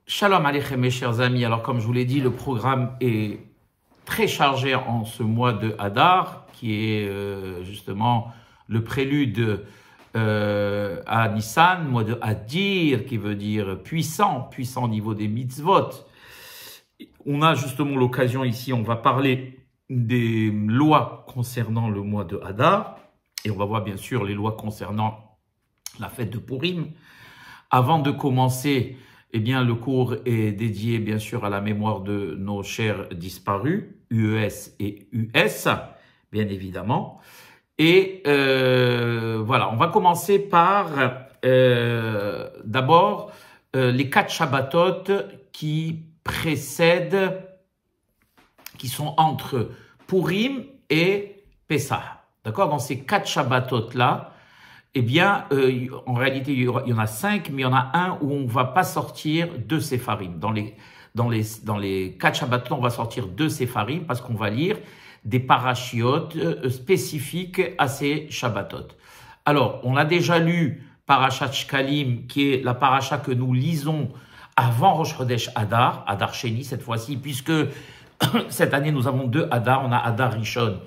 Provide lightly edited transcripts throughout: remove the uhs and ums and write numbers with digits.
Shalom Aleichem mes chers amis, alors comme je vous l'ai dit, le programme est très chargé en ce mois de Hadar, qui est justement le prélude à Nissan, mois de Hadir, qui veut dire puissant, puissant au niveau des mitzvot. On a justement l'occasion ici, on va parler des lois concernant le mois de Hadar, et on va voir bien sûr les lois concernant la fête de Purim. Avant de commencer, eh bien, le cours est dédié, bien sûr, à la mémoire de nos chers disparus, UES et US, bien évidemment. Et voilà, on va commencer par, d'abord, les 4 Shabbatot qui précèdent, qui sont entre Purim et Pessah. D'accord? Dans ces 4 Shabbatot-là, eh bien, en réalité, il y en a 5, mais il y en a un où on ne va pas sortir 2 Séfarim. Dans les 4 Shabbatot, on va sortir 2 Séfarim parce qu'on va lire des parachiotes spécifiques à ces Shabbatot. Alors, on a déjà lu Parashat Shkalim, qui est la paracha que nous lisons avant Rosh Chodesh Hadar, Hadar Sheni cette fois-ci, puisque cette année, nous avons 2 Hadar, on a Hadar Rishon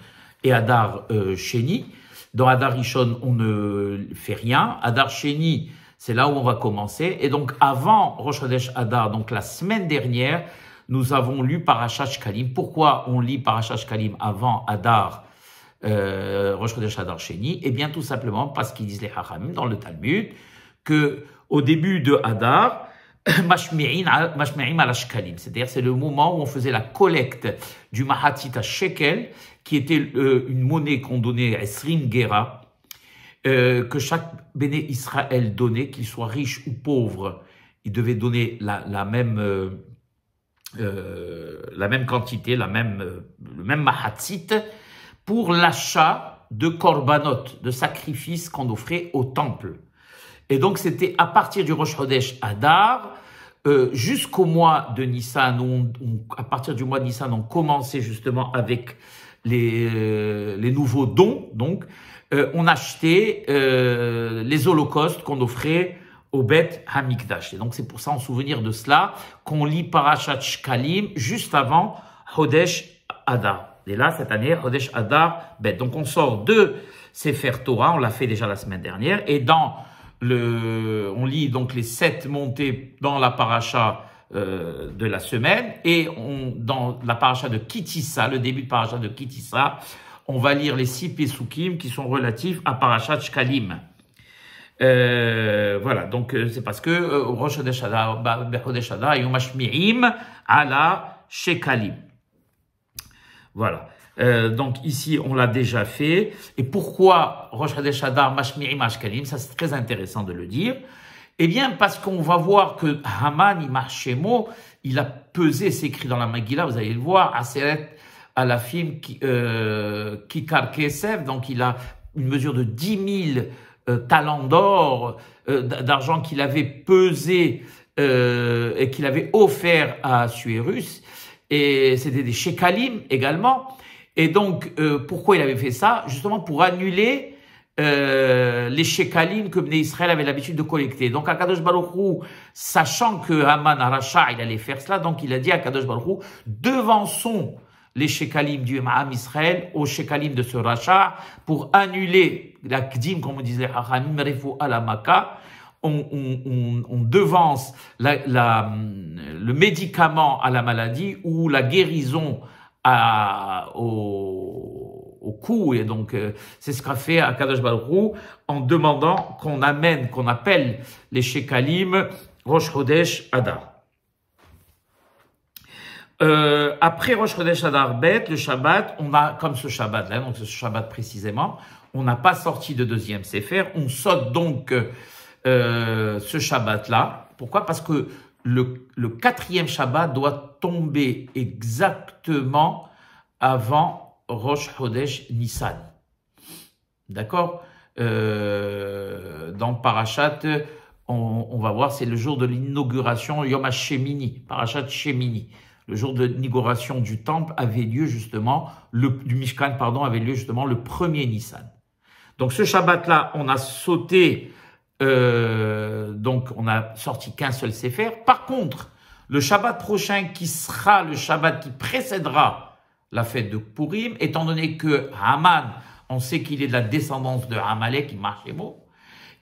et Hadar Sheni. Dans Hadar Rishon, on ne fait rien. Hadar Sheni, c'est là où on va commencer. Et donc, avant Rosh Chodesh Hadar, donc la semaine dernière, nous avons lu Parashat Shkalim. Pourquoi on lit Parashat Shkalim avant Hadar, Rosh Chodesh Hadar Sheni? Eh bien, tout simplement parce qu'ils disent les Hachamim dans le Talmud que au début de Hadar, Mashmi'im ala Shkalim, c'est-à-dire c'est le moment où on faisait la collecte du Mahatit à Shekel, qui était une monnaie qu'on donnait à Esrim Gera, que chaque béné Israël donnait, qu'il soit riche ou pauvre, il devait donner la même quantité, le même Mahatit, pour l'achat de korbanot, de sacrifices qu'on offrait au temple. Et donc, c'était à partir du Rosh Chodesh Hadar jusqu'au mois de Nissan, à partir du mois de Nissan, on commençait justement avec les nouveaux dons. Donc, on achetait les holocaustes qu'on offrait au Beth Hamikdash. Et donc, c'est pour ça, en souvenir de cela, qu'on lit Parashat Shkalim juste avant Chodesh Hadar. Et là, cette année, Chodesh Hadar Beth. Donc, on sort de Sefer Torah, on l'a fait déjà la semaine dernière, et on lit donc les 7 montées dans la paracha de la semaine, et dans la paracha de Kitissa, le début de paracha de Kitissa, on va lire les 6 Pesukim qui sont relatifs à Parashat Shkalim. Voilà, donc c'est parce que Rosh Chodesh Hadar, Yom Mashmi'im ala Shekalim. Voilà. Donc ici, on l'a déjà fait. Et pourquoi Rosh Chodesh Hadar Mashmi'im Ashkalim? Ça, c'est très intéressant de le dire. Eh bien, parce qu'on va voir que Haman, Shemo, il a pesé, c'est écrit dans la Megillah, vous allez le voir, Aseret Alafim Kikar Kesef, donc il a une mesure de 10 000 talents d'or, d'argent qu'il avait pesé et qu'il avait offert à Assuérus. Et c'était des Shekalim également. Et donc, pourquoi il avait fait ça? Justement pour annuler les Shekalim que Bnei Israël avait l'habitude de collecter. Donc, Akadosh Baruch Hu, sachant que Haman Aracha, il allait faire cela, donc il a dit à Akadosh Baruch Hu, devançons les Shekalim du Ma'am Israël aux Shekalim de ce Racha pour annuler la Kdim, comme on disait, Hachamim Refu Alamaka. On devance le médicament à la maladie ou la guérison au cou, et donc c'est ce qu'a fait Akadosh Baruch Hu en demandant qu'on appelle les Shekalim Rosh Chodesh Hadar. Après Rosh Chodesh Hadar Bet, le Shabbat, on a comme ce Shabbat là, donc ce Shabbat précisément, on n'a pas sorti de deuxième Sefer, on saute donc ce Shabbat là. Pourquoi? Parce que le 4e Shabbat doit tomber exactement avant Rosh Chodesh Nissan. D'accord? Dans Parashat, on va voir, c'est le jour de l'inauguration, Yom HaShemini, Parashat Shemini. Le jour de l'inauguration du temple avait lieu justement, du Mishkan, pardon, avait lieu justement le 1er Nissan. Donc ce Shabbat-là, on a sauté, donc on a sorti qu'un seul Sefer. Par contre, Le Shabbat prochain qui sera le Shabbat qui précédera la fête de Purim, étant donné que Haman, on sait qu'il est de la descendance de Amalek, Imachemo,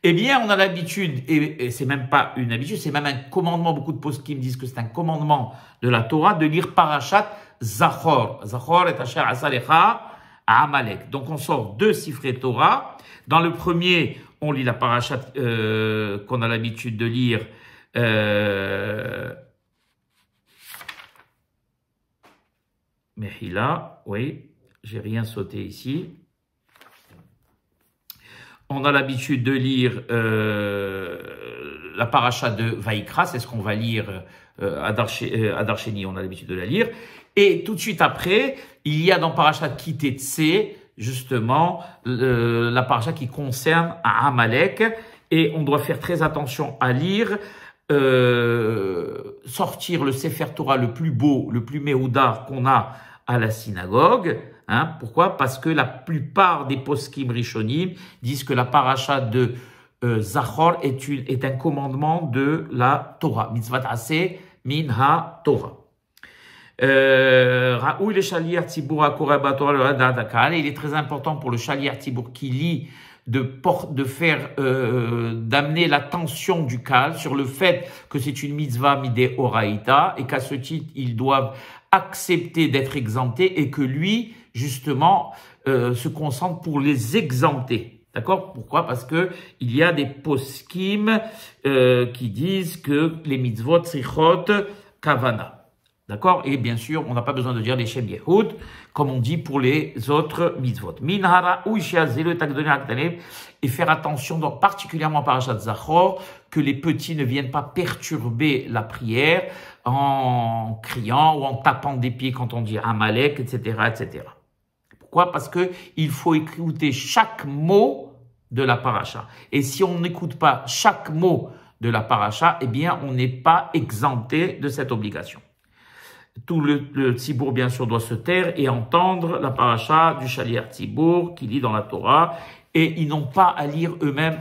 eh bien, on a l'habitude, et c'est même pas une habitude, c'est même un commandement, beaucoup de postes qui me disent que c'est un commandement de la Torah, de lire Parashat Zachor. Zachor est Asher Asalecha à Amalek. Donc, on sort 2 sifrei Torah. Dans le premier, on lit la Parashat qu'on a l'habitude de lire. Mehila, oui, j'ai rien sauté ici. On a l'habitude de lire la paracha de Vaïkra, c'est ce qu'on va lire à Darsheni, on a l'habitude de la lire. Et tout de suite après, il y a dans Parashat Kitetse, justement, la paracha qui concerne Amalek. Et on doit faire très attention à lire, sortir le Sefer Torah le plus beau, le plus méhoudar qu'on a à la synagogue. Hein, pourquoi? Parce que la plupart des poskim rishonim disent que la paracha de Zachor est un commandement de la Torah. Mitzvat aseh min ha-Torah. Il est très important pour le shaliach tzibur qui lit d'amener l'attention du Kal sur le fait que c'est une mitzvah midé oraïta et qu'à ce titre ils doivent accepter d'être exemptés et que lui justement se concentre pour les exempter. D'accord? Pourquoi? Parce que il y a des poskim qui disent que les mitzvot tzrichot kavana. D'accord? Et bien sûr, on n'a pas besoin de dire les Shem Yehud, comme on dit pour les autres mitzvot. Minhara ou et faire attention, donc particulièrement par Parashat Zachor, que les petits ne viennent pas perturber la prière en criant ou en tapant des pieds quand on dit Amalek, etc., etc. Pourquoi? Parce que il faut écouter chaque mot de la paracha. Et si on n'écoute pas chaque mot de la paracha, eh bien, on n'est pas exempté de cette obligation. Tout le tzibour, bien sûr, doit se taire et entendre la paracha du shaliach tzibour qui lit dans la Torah. Et ils n'ont pas à lire eux-mêmes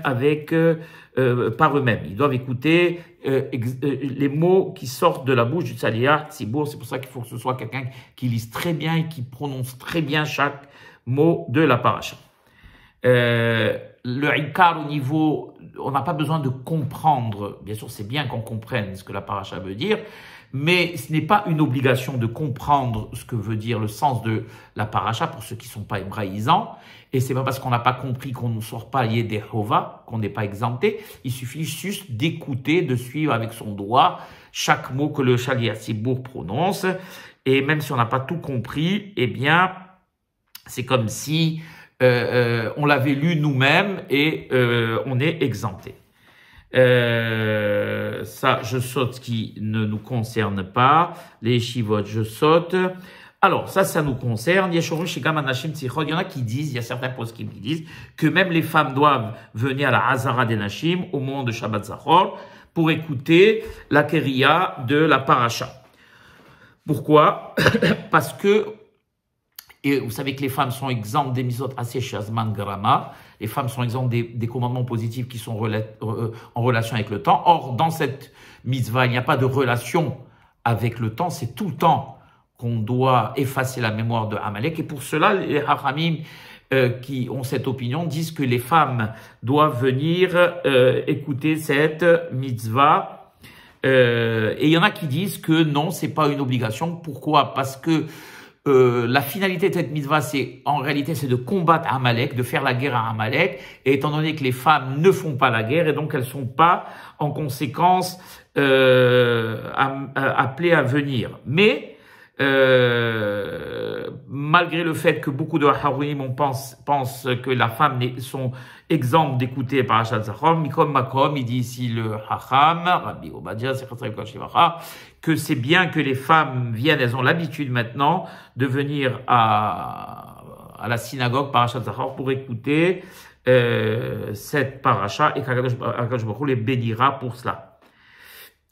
par eux-mêmes. Ils doivent écouter les mots qui sortent de la bouche du shaliach tzibour. C'est pour ça qu'il faut que ce soit quelqu'un qui lise très bien et qui prononce très bien chaque mot de la paracha. Le ikar au niveau, on n'a pas besoin de comprendre. Bien sûr, c'est bien qu'on comprenne ce que la paracha veut dire, mais ce n'est pas une obligation de comprendre ce que veut dire le sens de la paracha pour ceux qui ne sont pas hébraïsants. Et c'est pas parce qu'on n'a pas compris qu'on ne sort pas Yedehova, qu'on n'est pas exempté. Il suffit juste d'écouter, de suivre avec son doigt chaque mot que le shaliach tzibour prononce. Et même si on n'a pas tout compris, eh bien, c'est comme si on l'avait lu nous-mêmes et on est exempté. Ça, je saute ce qui ne nous concerne pas. Les shivot, je saute. Alors, ça nous concerne. Il y en a qui disent, il y a certains poskim qui disent que même les femmes doivent venir à la Hazara des Nashim au moment de Shabbat Zachor pour écouter la Keria de la Paracha. Pourquoi? Parce que, et vous savez que les femmes sont exemptes des misot assez shazman grama. Les femmes sont exemptes des commandements positifs qui sont en relation avec le temps. Or, dans cette mitzvah, il n'y a pas de relation avec le temps. C'est tout le temps qu'on doit effacer la mémoire de Amalek. Et pour cela, les Hachamim qui ont cette opinion disent que les femmes doivent venir écouter cette mitzvah. Et il y en a qui disent que non, c'est pas une obligation. Pourquoi? Parce que la finalité de cette mitzvah, en réalité, c'est de combattre Amalek, de faire la guerre à Amalek. Et étant donné que les femmes ne font pas la guerre, et donc elles sont pas, en conséquence, appelées à venir. Mais malgré le fait que beaucoup de Harouim pensent que la femme sont exemptes d'écouter Parashat Zachor, Mikom Makom, il dit ici le Hacham, Rabbi Obadia, que c'est bien que les femmes viennent, elles ont l'habitude maintenant de venir à la synagogue Parashat Zachor pour écouter cette paracha et qu'Akadosh Baruch Hu les bénira pour cela.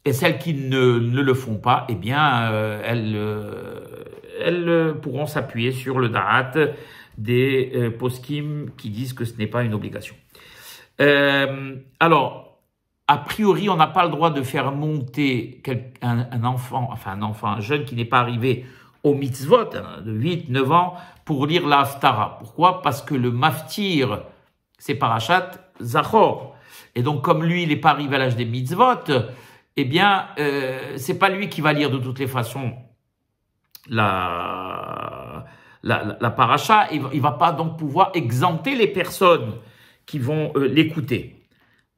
Et celles qui ne le font pas, eh bien, elles pourront s'appuyer sur le da'at des poskim qui disent que ce n'est pas une obligation. Alors, a priori, on n'a pas le droit de faire monter un jeune qui n'est pas arrivé au mitzvot, de 8, 9 ans, pour lire la Haftara. Pourquoi? Parce que le maftir, c'est parashat Zachor. Et donc, comme lui, il n'est pas arrivé à l'âge des mitzvot, eh bien, c'est pas lui qui va lire de toutes les façons la paracha. Il va pas donc pouvoir exempter les personnes qui vont l'écouter.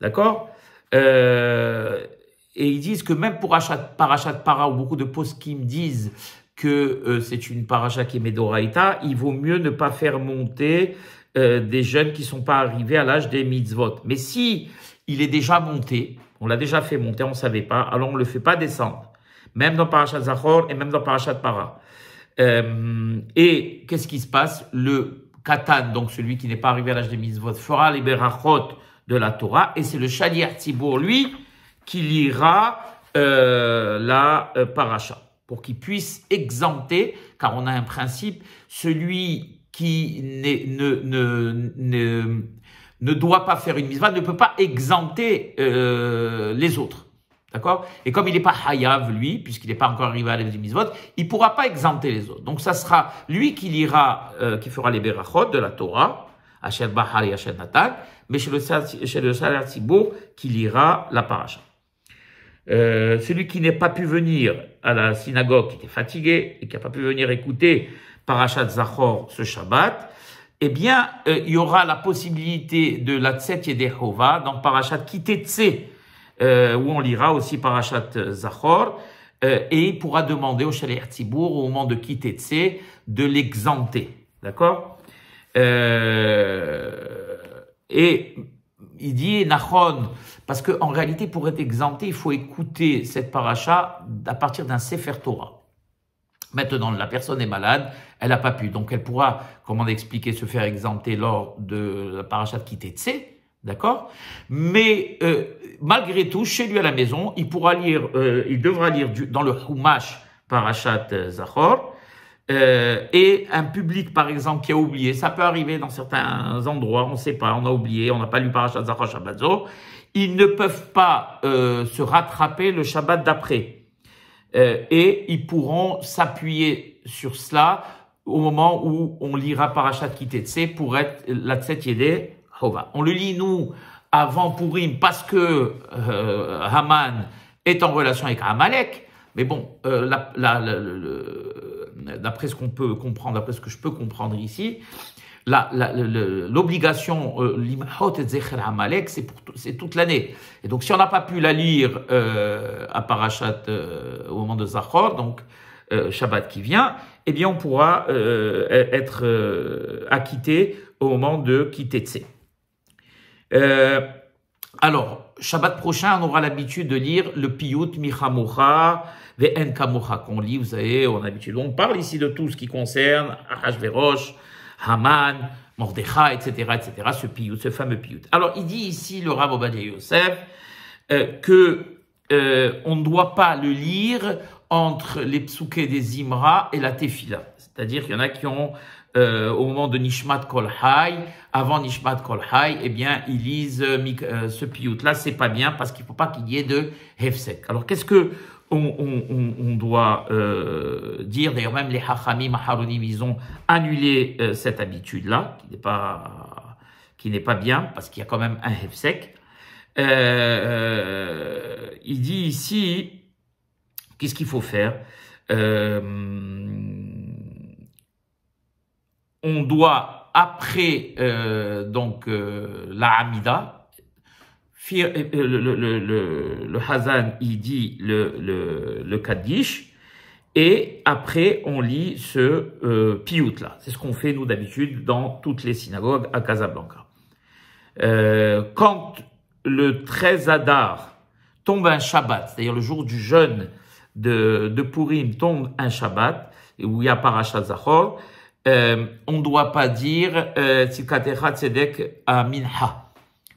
D'accord? Et ils disent que même pour parachat para, où beaucoup de poskim disent que c'est une paracha qui est Médoraïta, il vaut mieux ne pas faire monter des jeunes qui sont pas arrivés à l'âge des mitzvot. Mais si il est déjà monté, on l'a déjà fait monter, on ne savait pas, alors on ne le fait pas descendre. Même dans parachat Zachor et même dans parachat para. Et qu'est-ce qui se passe? Le Katan, donc celui qui n'est pas arrivé à l'âge des mitzvot, fera les berachot de la Torah, et c'est le Shaliach Tzibour, lui, qui lira la paracha, pour qu'il puisse exempter, car on a un principe, celui qui ne doit pas faire une mitzvah ne peut pas exempter les autres. D'accord? Et comme il n'est pas hayav, lui, puisqu'il n'est pas encore arrivé à l'âge des mitzvot, il ne pourra pas exempter les autres. Donc ça sera lui qui lira, qui fera les berachot de la Torah, Asher Bahar et Asher Natan, mais chez le Shaliach Tzibour qui lira la paracha. Celui qui n'a pas pu venir à la synagogue, qui était fatigué et qui n'a pas pu venir écouter parachat Zachor ce Shabbat, eh bien, il y aura la possibilité de la Tset Yedehova dans parachat Kitetse, où on lira aussi parachat Zachor, et il pourra demander au Shaliach Tzibour au moment de Kitetse de l'exempter. D'accord? Et il dit Nachon, parce qu'en réalité, pour être exempté, il faut écouter cette paracha à partir d'un Sefer Torah. Maintenant, la personne est malade, elle n'a pas pu, donc elle pourra, comme on a expliqué, se faire exempter lors de la paracha de Kitetse, d'accord? Mais malgré tout, chez lui à la maison, il pourra lire, il devra lire dans le Chumash parachat Zachor. Et un public, par exemple, qui a oublié, ça peut arriver dans certains endroits, on ne sait pas, on a oublié, on n'a pas lu parachat Zachor Shabbat Zo, ils ne peuvent pas se rattraper le Shabbat d'après. Et ils pourront s'appuyer sur cela au moment où on lira parachat Kitetse pour être la Tset Yedehova. On le lit, nous, avant Purim, parce que Haman est en relation avec Amalek. Mais bon, d'après ce qu'on peut comprendre, d'après ce que je peux comprendre ici, l'obligation l'imhot et zecher Amalek, c'est toute l'année. Et donc, si on n'a pas pu la lire à Parashat au moment de Zachor, donc Shabbat qui vient, eh bien, on pourra être acquitté au moment de Kitetse. Alors, Shabbat prochain, on aura l'habitude de lire le Piyut Michamocha Ve'en Kamocha qu'on lit, vous savez, on a l'habitude. On parle ici de tout ce qui concerne Achashverosh, Haman, Mordechai, etc., ce Piyut, ce fameux Piyut. Alors, il dit ici, le Rav Ovadia Yosef, que on ne doit pas le lire entre les psukés des Zimra et la Tefila. C'est-à-dire qu'il y en a qui ont au moment de Nishmat Kol Hay, avant Nishmat Kol Hay, eh bien, ils lisent ce piyut. Là, c'est pas bien parce qu'il ne faut pas qu'il y ait de hefsek. Alors, qu'est-ce que on doit dire? D'ailleurs, même les Hachamim, Aharonim, ils ont annulé cette habitude-là, qui n'est pas bien parce qu'il y a quand même un hefsek. Il dit ici, qu'est-ce qu'il faut faire? On doit, après la Hamida, le Hazan, il dit le Kaddish, et après, on lit ce piyut-là. C'est ce qu'on fait, nous, d'habitude, dans toutes les synagogues à Casablanca. Quand le 13 Adar tombe un Shabbat, c'est-à-dire le jour du jeûne de Purim tombe un Shabbat, où il y a Parashat Zachor, on ne doit pas dire Tzikatecha Tzedek à Minha.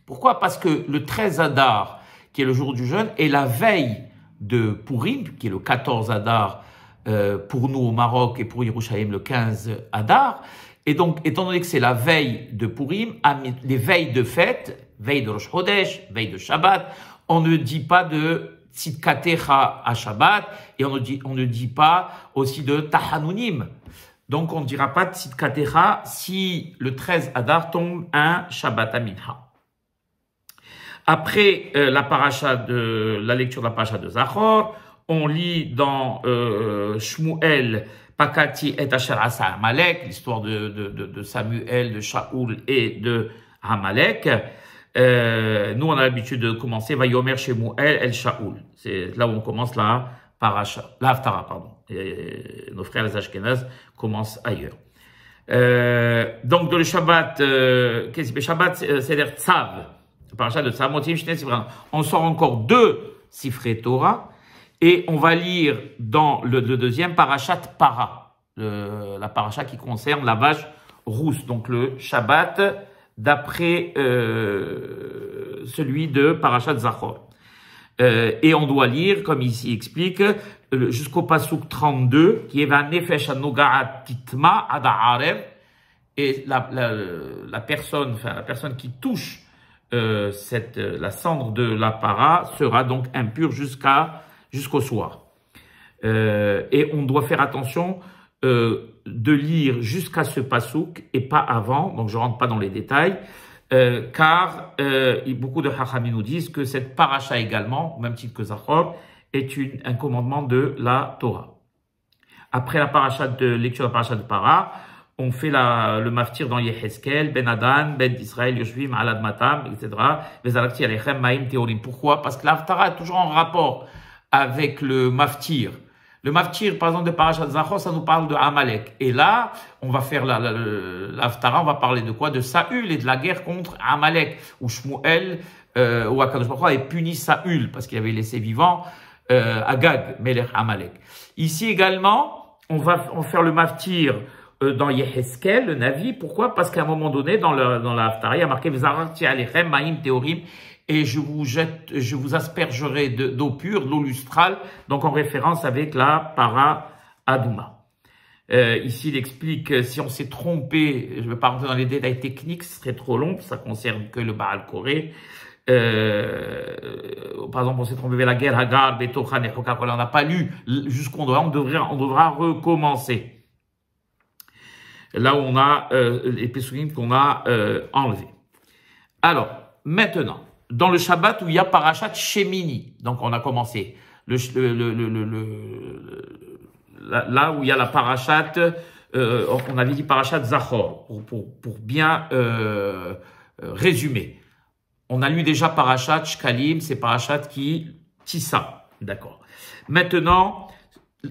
Pourquoi? Parce que le 13 Adar, qui est le jour du jeûne, est la veille de Purim, qui est le 14 Adar pour nous au Maroc et pour Yerushalayim le 15 Adar. Et donc, étant donné que c'est la veille de Purim, les veilles de fête, veille de Rosh Chodesh, veille de Shabbat, on ne dit pas de Tzidkatecha à Shabbat, et on ne dit pas aussi de Tahanunim. Donc, on ne dira pas Tzidkatecha si le 13 Adar tombe un Shabbat à Mincha. Après la lecture de la paracha de Zachor, on lit dans Shmuel, Pakati et Asher Asa Amalek, l'histoire de Samuel, de Shaoul et de Amalek. Nous, on a l'habitude de commencer Vayomer Shemuel El Shaoul. C'est là où on commence la Haftara, pardon. Et nos frères les Ashkenaz commencent ailleurs. Donc, dans le Shabbat, qu'est-ce que c'est Shabbat, c'est-à-dire Tzav. La paracha de Tzav, on sort encore 2 Sifrei Torah. Et on va lire dans le deuxième parachat Para, la paracha qui concerne la vache rousse, donc le Shabbat d'après celui de parachat Zachor. Et on doit lire, comme ici explique, jusqu'au pasuk 32, qui est Vanefesh Anogaat Titma Ada'arev, et la personne qui touche la cendre de la para sera donc impure jusqu'au soir. Et on doit faire attention de lire jusqu'à ce pasouk et pas avant, donc je rentre pas dans les détails, car beaucoup de Chachamim nous disent que cette paracha également, au même titre que Zachor, est un commandement de la Torah. Après la lecture de la paracha de Para, on fait le maftir dans Yeheskel, Ben Adan, Ben Israël, Yoshvim, Alad Matam, etc. Vezalakti Alechem, Maim, Teorim. Pourquoi? Parce que l'Haftara est toujours en rapport avec le maftir. Le maftir, par exemple, de Parashat Zachor, ça nous parle de Amalek. Et là, on va faire l'Haftara, on va parler de quoi? De Saül et de la guerre contre Amalek, où Shmuel, ou Akadosh Baruch Hu avait puni Saül, parce qu'il avait laissé vivant Agag, Melech Amalek. Ici également, on va faire le maftir dans Yeheskel, le Navi. Pourquoi? Parce qu'à un moment donné, dans la Haftara, il y a marqué V'zararti alechem ma'im teorim, et je vous aspergerai d'eau pure, d'eau lustrale, donc en référence avec la para Adouma. Ici, il explique, si on s'est trompé, je ne vais pas rentrer dans les détails techniques, ce serait trop long, ça concerne que le Baal Koré. Par exemple, on s'est trompé vers la guerre Hagar, Betochan et Chokak, on n'a pas lu jusqu'on devra recommencer. Là où on a les Pesukim qu'on a enlevés. Alors, maintenant, dans le Shabbat où il y a Parashat Shemini, donc on a commencé là où il y a la Parashat, on avait dit Parashat Zachor pour bien résumer. On a lu déjà Parashat Shkalim, c'est Parashat qui Tissa, d'accord. Maintenant,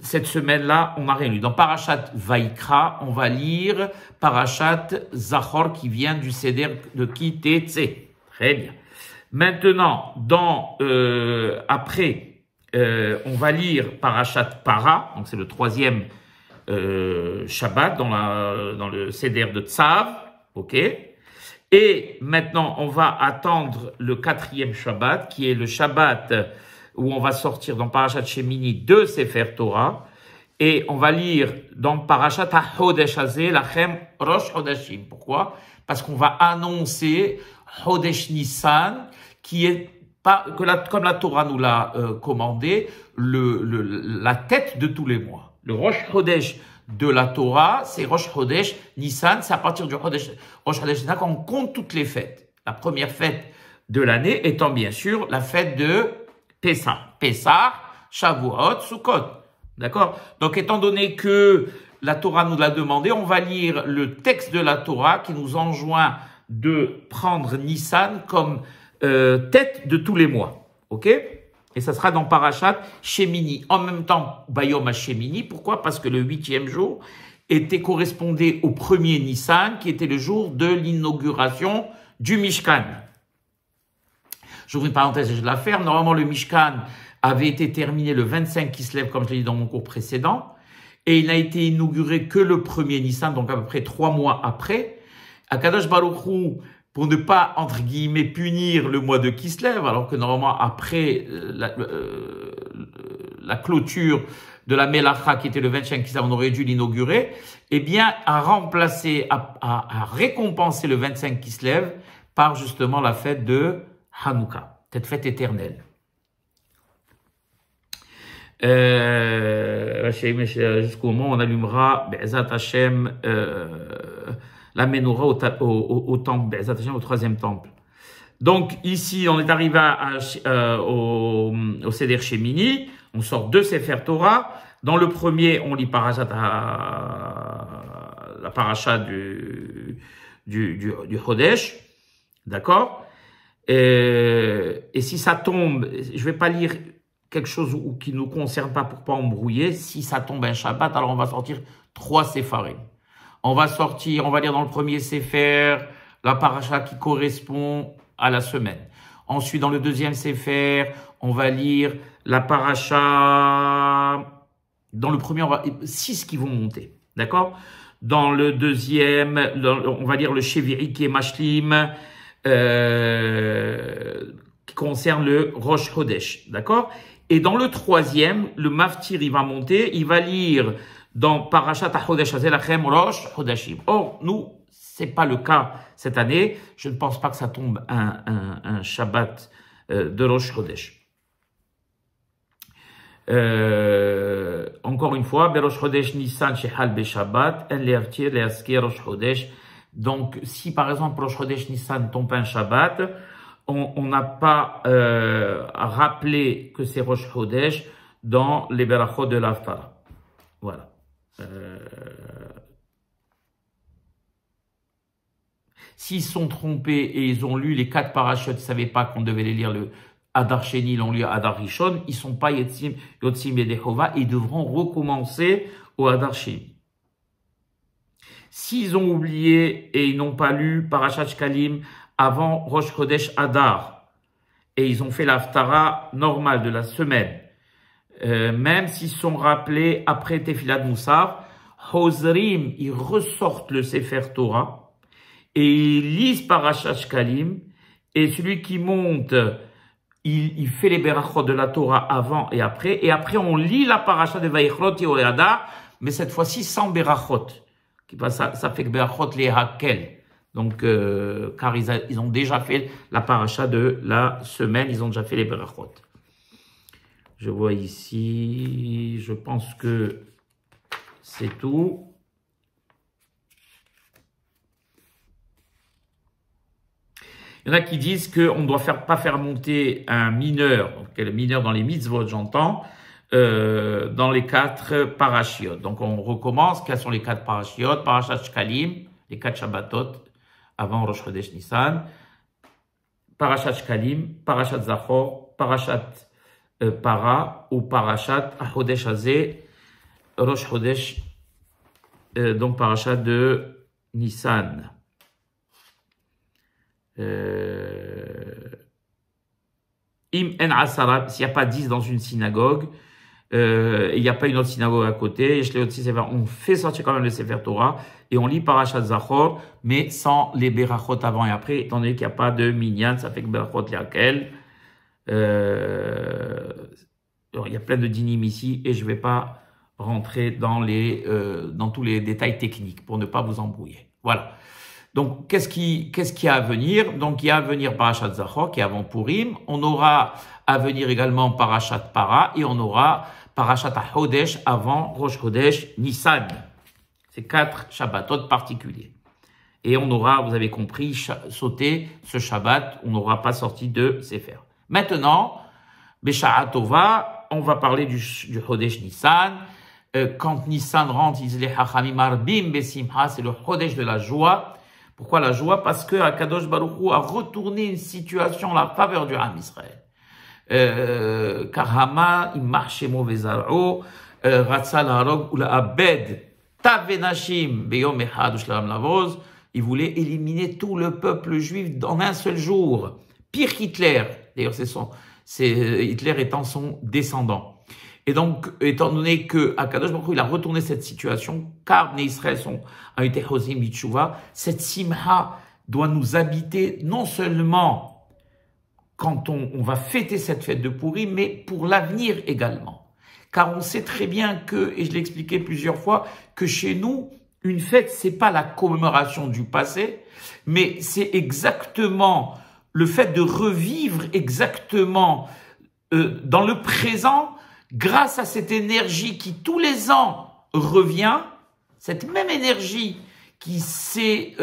cette semaine-là, on n'a rien lu. Dans Parashat Vaikra, on va lire Parashat Zachor qui vient du Seder de Ki Tetse. Très bien. Maintenant, après, on va lire Parashat Para, donc c'est le 3e Shabbat dans le Seder de Tzav, ok. Et maintenant, on va attendre le 4e Shabbat, qui est le Shabbat où on va sortir dans Parashat Shemini de Sefer Torah, et on va lire dans Parashat HaChodesh Hazeh Lachem Rosh Chodashim. Pourquoi? Parce qu'on va annoncer Chodesh Nissan, qui est pas comme la Torah nous l'a commandé, la tête de tous les mois. Le Rosh Chodesh de la Torah, c'est Rosh Chodesh Nissan, c'est à partir du Rosh Chodesh Nissan qu'on compte toutes les fêtes. La première fête de l'année étant bien sûr la fête de Pessah, Shavuot, Sukkot. D'accord? Donc, étant donné que la Torah nous l'a demandé, on va lire le texte de la Torah qui nous enjoint de prendre Nissan comme tête de tous les mois. Ok? Et ça sera dans Parashat Shemini. En même temps, Bayom HaShemini. Pourquoi? Parce que le 8e jour correspondait au premier Nissan, qui était le jour de l'inauguration du Mishkan. J'ouvre une parenthèse et je la ferme. Normalement, le Mishkan avait été terminé le 25 Kislev, comme je l'ai dit dans mon cours précédent, et il n'a été inauguré que le premier Nissan, donc à peu près 3 mois après. Akadosh Baruch Hu, pour ne pas, entre guillemets, punir le mois de Kislev, alors que normalement, après la clôture de la Melacha, qui était le 25 Kislev, on aurait dû l'inaugurer, eh bien, à récompenser le 25 Kislev par justement la fête de Hanouka, cette fête éternelle. Jusqu'au moment où on allumera Be'ezat Hashem la menorah au temple, Be'ezat Hashem au troisième temple. Donc ici, on est arrivé au Seder Shemini, on sort deux Sefer Torah. Dans le premier, on lit la paracha du Chodesh, d'accord? Et si ça tombe, je vais pas lire quelque chose qui nous concerne pas pour pas embrouiller. Si ça tombe un Shabbat, alors on va sortir 3 Séfarim. On va lire dans le premier Sefer la paracha qui correspond à la semaine. Ensuite, dans le deuxième Sefer, on va lire la paracha. Dans le premier, 6 qui vont monter, d'accord? Dans le deuxième, on va lire le Sheviri qui est Mashlim, qui concerne le Rosh Chodesh, d'accord? Et dans le troisième, le Maftir, il va monter, il va lire dans Parashat HaChodesh Hazelachem Rosh Chodashim. Or, nous, c'est pas le cas cette année. Je ne pense pas que ça tombe un Shabbat de Rosh Chodesh. Encore une fois, Berosh Chodesh Nissan Shehal Beshabbat, En Leavtir Leasker Rosh Chodesh. Donc, si par exemple Rosh Chodesh Nissan tombe un Shabbat, on n'a pas rappelé que c'est Rosh Chodesh dans les Berachot de l'Haftara. Voilà. S'ils sont trompés et ils ont lu les 4 parachutes, ils ne savaient pas qu'on devait les lire le Adar Sheni, ils l'ont lu Adar Rishon, ils ne sont pas Yotzim et Dechova, ils devront recommencer au Adar Sheni. S'ils ont oublié et ils n'ont pas lu Parashat Shkalim avant Rosh Chodesh Adar, et ils ont fait l'Haftara normale de la semaine, même s'ils sont rappelés après Tefilat Moussar, Hozrim, ils ressortent le Sefer Torah, et ils lisent Parashat Shkalim, et celui qui monte, il fait les berachot de la Torah avant et après on lit la Parashat de Vaïchlot et Oléada, mais cette fois-ci sans berachot. Ça fait que berachot les hakel. Donc, car ils ont déjà fait la Parashat de la semaine, ils ont déjà fait les berachot. Je vois ici, je pense que c'est tout. Il y en a qui disent qu'on ne doit pas faire monter un mineur, le mineur dans les mitzvot, j'entends, dans les 4 parachiotes. Donc on recommence, quels sont les 4 parachiotes? Parashat Shkalim, les 4 Shabbatot, avant Rosh Chodesh Nissan, Parashat Shkalim, Parashat Zachor, Parashat Para, ou Parashat Chodesh Hazeh, Rosh Chodesh, donc Parashat de Nissan. Im en asara, s'il n'y a pas 10 dans une synagogue, il n'y a pas une autre synagogue à côté, on fait sortir quand même le Sefer Torah et on lit Parashat Zachor, mais sans les berachot avant et après, étant donné qu'il n'y a pas de minyan, ça fait que berachot liakel. Il y a plein de dynim ici et je ne vais pas rentrer dans tous les détails techniques pour ne pas vous embrouiller. Voilà. Donc, qu'est-ce qu'il y a à venir? Donc, il y a à venir Parashat Zachor, qui est avant Purim. On aura à venir également Parashat Para, et on aura Parashat HaChodesh avant Rosh Chodesh Nissan. C'est 4 Shabbatot particuliers. Et on aura, vous avez compris, sauté ce Shabbat, on n'aura pas sorti de Sefer. Maintenant, Besha'a Tova, on va parler du Chodesh Nissan. Quand Nissan rentre, ils disent les Hachamim Arbim Besimha, c'est le Chodesh de la joie. Pourquoi la joie? Parce que Akadosh Baruch Hu a retourné une situation en la faveur du Ham Israël. Car Hama, il marchait mauvais zar'o, Ratzal Harog ou la Abed, Tavenashim, Beyom Echad Ushlam Lavoz, il voulait éliminer tout le peuple juif en un seul jour. Pire qu'Hitler. D'ailleurs, Hitler étant son descendant. Et donc, étant donné que Akadosh Baruch Hu, il a retourné cette situation, car les Israël ont été Chozim B'Tshuva, cette simha doit nous habiter non seulement quand on va fêter cette fête de Purim, mais pour l'avenir également. Car on sait très bien que, et je l'ai expliqué plusieurs fois, que chez nous, une fête, c'est pas la commémoration du passé, mais c'est exactement le fait de revivre exactement dans le présent grâce à cette énergie qui tous les ans revient, cette même énergie qui s'est,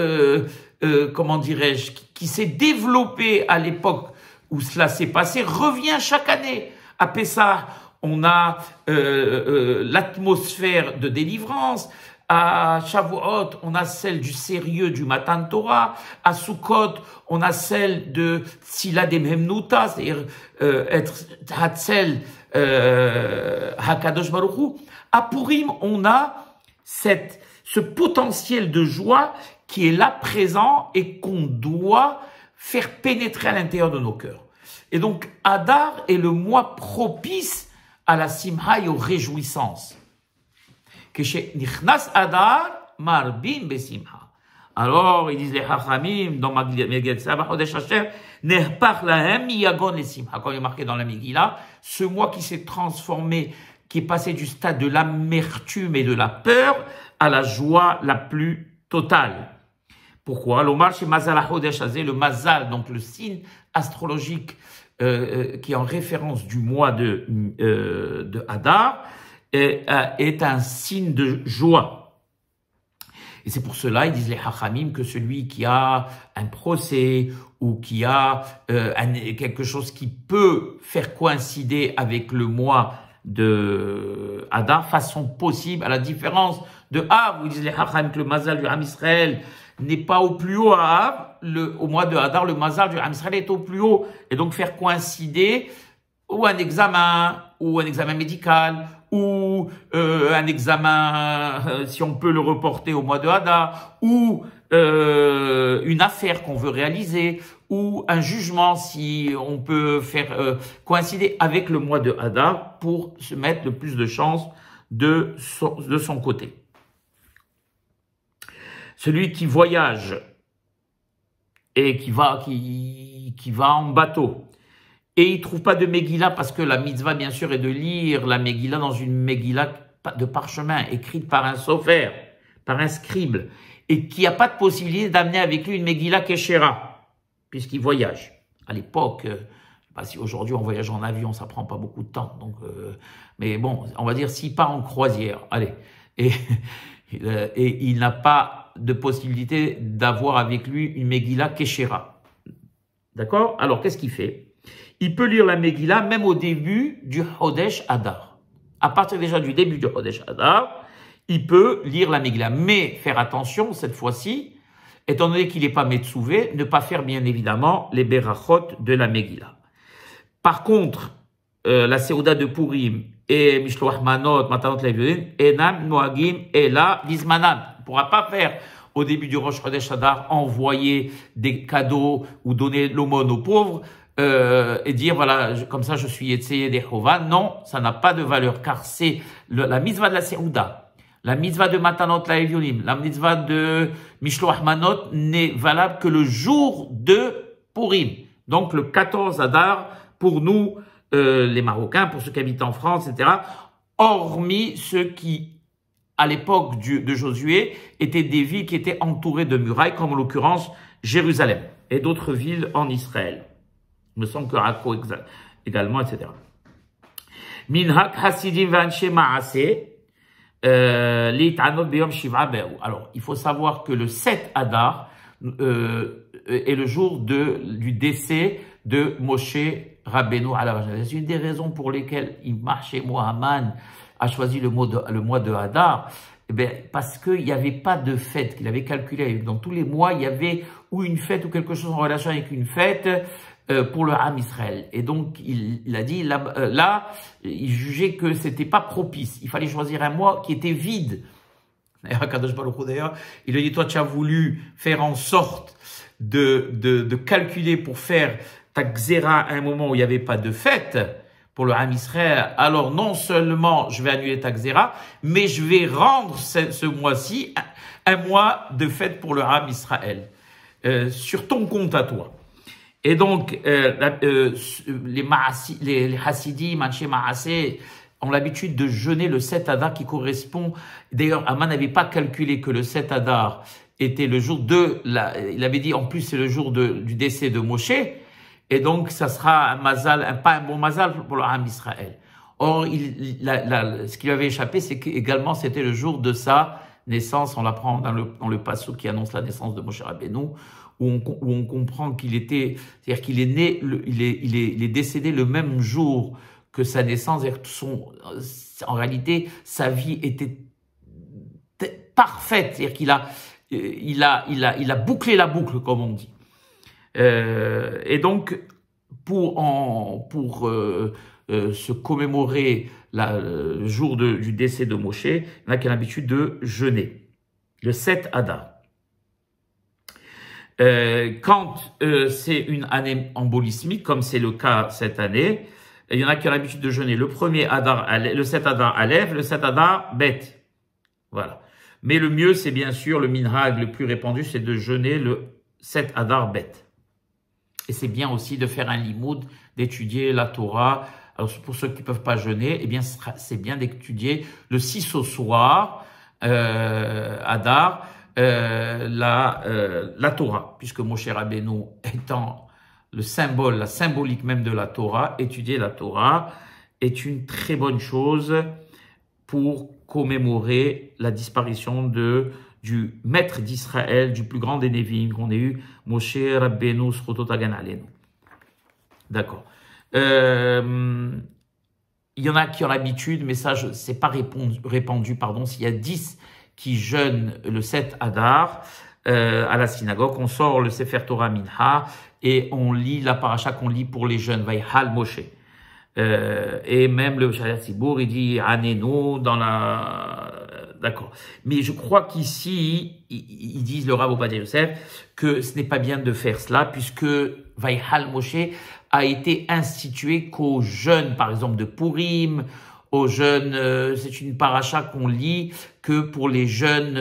comment dirais-je, qui s'est développée à l'époque où cela s'est passé, revient chaque année. À Pessah, on a l'atmosphère de délivrance. À Shavuot, on a celle du sérieux du Matan Torah. À Sukkot, on a celle de Tzila de Memnuta, c'est-à-dire être Hatzel Hakadosh Baruch Hu. À Purim, on a ce potentiel de joie qui est là présent et qu'on doit faire pénétrer à l'intérieur de nos cœurs. Et donc, Adar est le mois propice à la simha et aux réjouissances. Nichnas Adar marbim besimha. Alors, ils disent les Chachamim dans Megillat Sabah Chodesh Hashem nehpach lahem miyagon lesimha. Quand il est marqué dans la Megillah, ce mois qui s'est transformé, qui est passé du stade de l'amertume et de la peur à la joie la plus totale. Pourquoi? L'Omar chez Mazal HaChodesh Hazeh, le Mazal, donc le signe astrologique qui est en référence du mois de Hadar, est un signe de joie. Et c'est pour cela, ils disent les Hachamim, que celui qui a un procès ou qui a quelque chose qui peut faire coïncider avec le mois de Hadar, façon possible, à la différence de Av, où ils disent les Hachamim que le Mazal du Ham Israël n'est pas au plus haut à Av, au mois de Hadar, le Mazal du Ham Israël est au plus haut. Et donc faire coïncider ou un examen médical, ou un examen, si on peut le reporter au mois de Hadar, ou une affaire qu'on veut réaliser, ou un jugement si on peut faire coïncider avec le mois de Hadar pour se mettre le plus de chances de son côté. Celui qui voyage et qui va en bateau, et il trouve pas de Megillah, parce que la mitzvah, bien sûr, est de lire la Megillah dans une Megillah de parchemin, écrite par un sofer, par un scribe, et qui n'a pas de possibilité d'amener avec lui une Megillah Keshera, puisqu'il voyage. À l'époque, je sais pas si aujourd'hui on voyage en avion, ça prend pas beaucoup de temps, donc, mais bon, on va dire s'il part en croisière, allez, et il n'a pas de possibilité d'avoir avec lui une Megillah Keshera. D'accord? Alors, qu'est-ce qu'il fait? Il peut lire la Megillah même au début du Chodesh Hadar. À partir déjà du début du Chodesh Hadar, il peut lire la Megillah. Mais faire attention, cette fois-ci, étant donné qu'il n'est pas Metzouvé, ne pas faire bien évidemment les Berachot de la Megillah. Par contre, la Seuda de Purim et Mishloach Manot, Matanot Leviodin, Enam Noagim Ela Vizmanam. On ne pourra pas faire au début du Rosh Chodesh Hadar envoyer des cadeaux ou donner l'aumône aux pauvres, et dire, voilà, comme ça je suis Yetzé des Chova. Non, ça n'a pas de valeur, car c'est la mitzvah de la Seuda, la mitzvah de Matanot Laevionim, la mitzvah de Mishloach Manot n'est valable que le jour de Purim. Donc le 14 Hadar, pour nous, les Marocains, pour ceux qui habitent en France, etc., hormis ceux qui, à l'époque de Josué, étaient des villes qui étaient entourées de murailles, comme en l'occurrence Jérusalem et d'autres villes en Israël. Il me semble que Rako également, etc. Minhak Hasidim Vanche Maase, Litanot Beyom Shiva Be'u. Alors, il faut savoir que le 7 Hadar est le jour du décès de Moshe Rabbeinu Alav. C'est une des raisons pour lesquelles Marché Mohamed a choisi le mois de Hadar. Eh bien, parce qu'il n'y avait pas de fête, qu'il avait calculé. Dans tous les mois, il y avait ou une fête ou quelque chose en relation avec une fête pour le Ham Israël. Et donc, il a dit, là, il jugeait que c'était pas propice. Il fallait choisir un mois qui était vide. D'ailleurs, il a dit, toi, tu as voulu faire en sorte de calculer pour faire ta xéra à un moment où il n'y avait pas de fête pour le Ham Israël. Alors, non seulement je vais annuler ta xéra, mais je vais rendre ce mois-ci un mois de fête pour le Ham Israël. Sur ton compte à toi. Et donc, les Hassidim, Anshe Maaseh, ont l'habitude de jeûner le 7 Hadar qui correspond. D'ailleurs, Haman n'avait pas calculé que le 7 Hadar était le jour il avait dit en plus c'est le jour du décès de Moshe. Et donc, ça sera un mazal, pas un bon mazal pour le Ham Israël. Or, ce qui lui avait échappé, c'est qu'également, c'était le jour de sa naissance. On l'apprend dans le passage qui annonce la naissance de Moshe Rabbeinu, où on comprend qu'il était, c'est-à-dire qu'il est né, il est décédé le même jour que sa naissance. En réalité, sa vie était parfaite. C'est-à-dire qu'il a bouclé la boucle, comme on dit. Et donc, pour se commémorer le jour du décès de Moshe, il y en a qui ont l'habitude de jeûner, le 7 Adar. Quand c'est une année embolismique, comme c'est le cas cette année, il y en a qui ont l'habitude de jeûner le 1er Adar, le 7 Adar Aleph, le 7 Adar Bet. Voilà. Mais le mieux, c'est bien sûr, le minhag le plus répandu, c'est de jeûner le 7 Adar Bet. Et c'est bien aussi de faire un limoud, d'étudier la Torah. Alors pour ceux qui ne peuvent pas jeûner, eh bien c'est bien d'étudier le 6 au soir, Adar, la Torah, puisque Moshe Rabbeinu étant le symbole, la symbolique même de la Torah, étudier la Torah est une très bonne chose pour commémorer la disparition du maître d'Israël, du plus grand des Névim qu'on ait eu, Moshe Rabbeinu Zchuto Tagan Aleinu. D'accord. Il y en a qui ont l'habitude, mais ça, c'est pas répandu, pardon, s'il y a 10 qui jeûnent le 7 Adar à la synagogue, on sort le Sefer Torah Minha et on lit la paracha qu'on lit pour les jeunes, Vaïhal Moshe. Et même le Shaliach Tzibour, il dit Anenu dans la... D'accord. Mais je crois qu'ici, ils disent, le Rav Ovadia Yosef, que ce n'est pas bien de faire cela, puisque Vaïhal Moshe a été institué qu'aux jeunes, par exemple, de Purim, aux jeunes, c'est une paracha qu'on lit que pour les jeunes,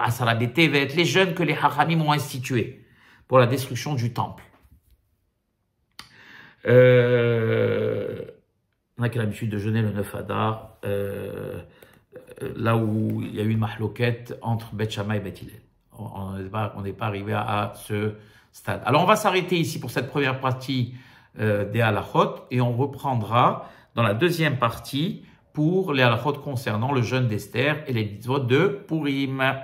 Asara Betevet, les jeunes que les Hachamim ont institués pour la destruction du temple. On a l'habitude de jeûner le 9 Adar, là où il y a eu une mahloquette entre Beth Shammai et Beth Hillel. On n'est pas arrivé à ce stade. Alors on va s'arrêter ici pour cette première partie des halachot et on reprendra dans la deuxième partie pour les halachot concernant le jeûne d'Esther et les mitzvot de Purim.